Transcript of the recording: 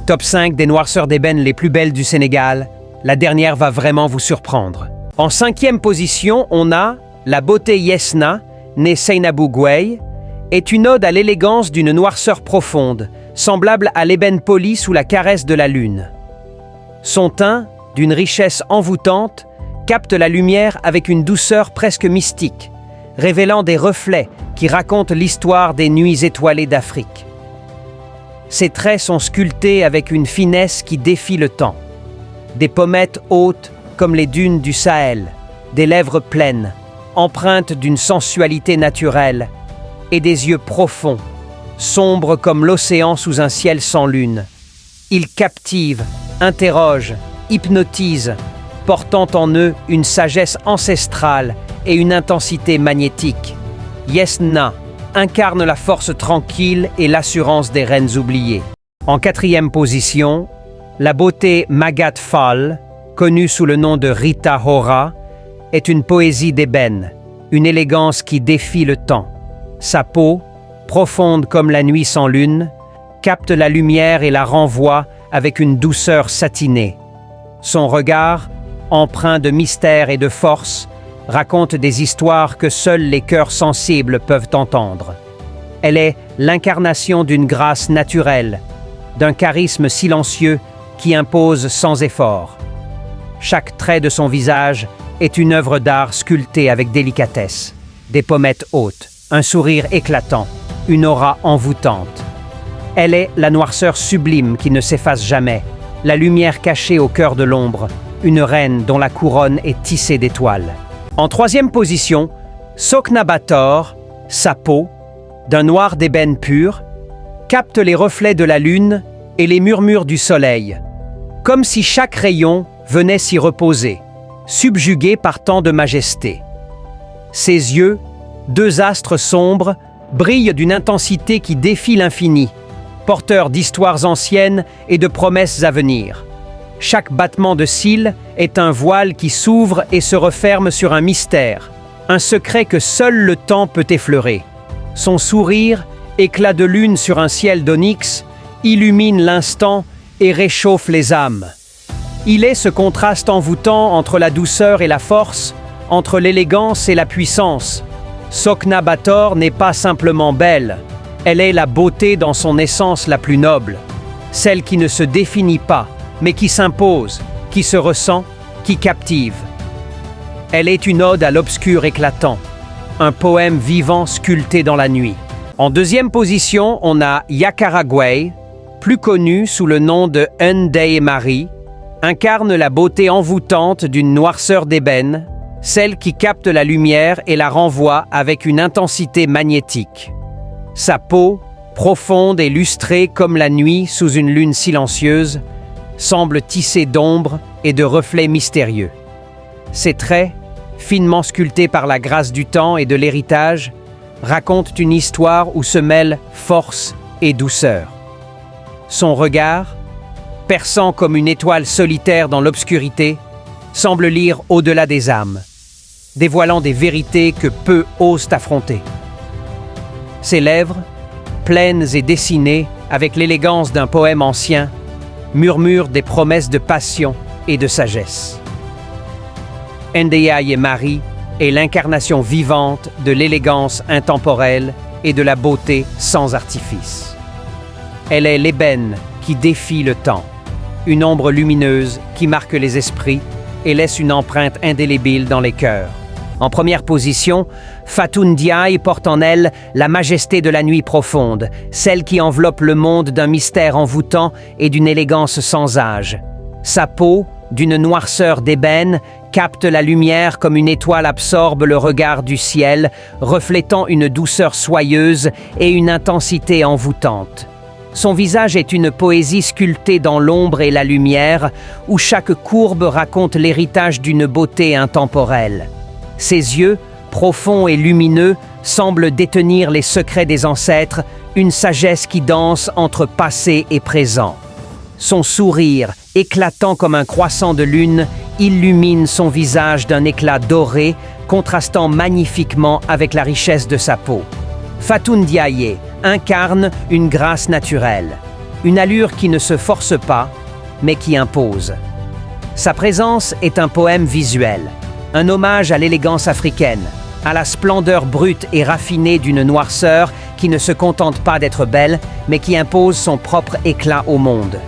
Top 5 des noirceurs d'ébène les plus belles du Sénégal. La dernière va vraiment vous surprendre. En 5e position, on a la beauté Yesna, née Seynabou Gueye, est une ode à l'élégance d'une noirceur profonde, semblable à l'ébène poli sous la caresse de la lune. Son teint, d'une richesse envoûtante, capte la lumière avec une douceur presque mystique, révélant des reflets qui racontent l'histoire des nuits étoilées d'Afrique. Ses traits sont sculptés avec une finesse qui défie le temps. Des pommettes hautes comme les dunes du Sahel, des lèvres pleines, empreintes d'une sensualité naturelle, et des yeux profonds, sombres comme l'océan sous un ciel sans lune. Ils captivent, interrogent, hypnotisent, portant en eux une sagesse ancestrale et une intensité magnétique. Yesna incarne la force tranquille et l'assurance des reines oubliées. En 4e position, la beauté Magat Fall, connue sous le nom de Rita Hora, est une poésie d'ébène, une élégance qui défie le temps. Sa peau, profonde comme la nuit sans lune, capte la lumière et la renvoie avec une douceur satinée. Son regard, empreint de mystère et de force, raconte des histoires que seuls les cœurs sensibles peuvent entendre. Elle est l'incarnation d'une grâce naturelle, d'un charisme silencieux qui impose sans effort. Chaque trait de son visage est une œuvre d'art sculptée avec délicatesse. Des pommettes hautes, un sourire éclatant, une aura envoûtante. Elle est la noirceur sublime qui ne s'efface jamais, la lumière cachée au cœur de l'ombre, une reine dont la couronne est tissée d'étoiles. En 3e position, Sokna Bator, sa peau, d'un noir d'ébène pur, capte les reflets de la lune et les murmures du soleil, comme si chaque rayon venait s'y reposer, subjugué par tant de majesté. Ses yeux, deux astres sombres, brillent d'une intensité qui défie l'infini, porteurs d'histoires anciennes et de promesses à venir. Chaque battement de cils est un voile qui s'ouvre et se referme sur un mystère, un secret que seul le temps peut effleurer. Son sourire, éclat de lune sur un ciel d'onyx, illumine l'instant et réchauffe les âmes. Il est ce contraste envoûtant entre la douceur et la force, entre l'élégance et la puissance. Sokna Bator n'est pas simplement belle, elle est la beauté dans son essence la plus noble, celle qui ne se définit pas, mais qui s'impose, qui se ressent, qui captive. Elle est une ode à l'obscur éclatant, un poème vivant sculpté dans la nuit. En 2e position, on a Yakara Gueye, plus connue sous le nom de Ndeye Marie, incarne la beauté envoûtante d'une noirceur d'ébène, celle qui capte la lumière et la renvoie avec une intensité magnétique. Sa peau, profonde et lustrée comme la nuit sous une lune silencieuse, semble tissée d'ombre et de reflets mystérieux. Ses traits, finement sculptés par la grâce du temps et de l'héritage, racontent une histoire où se mêlent force et douceur. Son regard, perçant comme une étoile solitaire dans l'obscurité, semble lire au-delà des âmes, dévoilant des vérités que peu osent affronter. Ses lèvres, pleines et dessinées avec l'élégance d'un poème ancien, murmurent des promesses de passion et de sagesse. Ndeye Marie est l'incarnation vivante de l'élégance intemporelle et de la beauté sans artifice. Elle est l'ébène qui défie le temps, une ombre lumineuse qui marque les esprits et laisse une empreinte indélébile dans les cœurs. En 1re position, Fatou Ndiaye porte en elle la majesté de la nuit profonde, celle qui enveloppe le monde d'un mystère envoûtant et d'une élégance sans âge. Sa peau, d'une noirceur d'ébène, capte la lumière comme une étoile absorbe le regard du ciel, reflétant une douceur soyeuse et une intensité envoûtante. Son visage est une poésie sculptée dans l'ombre et la lumière, où chaque courbe raconte l'héritage d'une beauté intemporelle. Ses yeux, profonds et lumineux, semblent détenir les secrets des ancêtres, une sagesse qui danse entre passé et présent. Son sourire, éclatant comme un croissant de lune, illumine son visage d'un éclat doré, contrastant magnifiquement avec la richesse de sa peau. Fatou Ndiaye incarne une grâce naturelle. une allure qui ne se force pas, mais qui impose. Sa présence est un poème visuel, un hommage à l'élégance africaine, à la splendeur brute et raffinée d'une noirceur qui ne se contente pas d'être belle, mais qui impose son propre éclat au monde.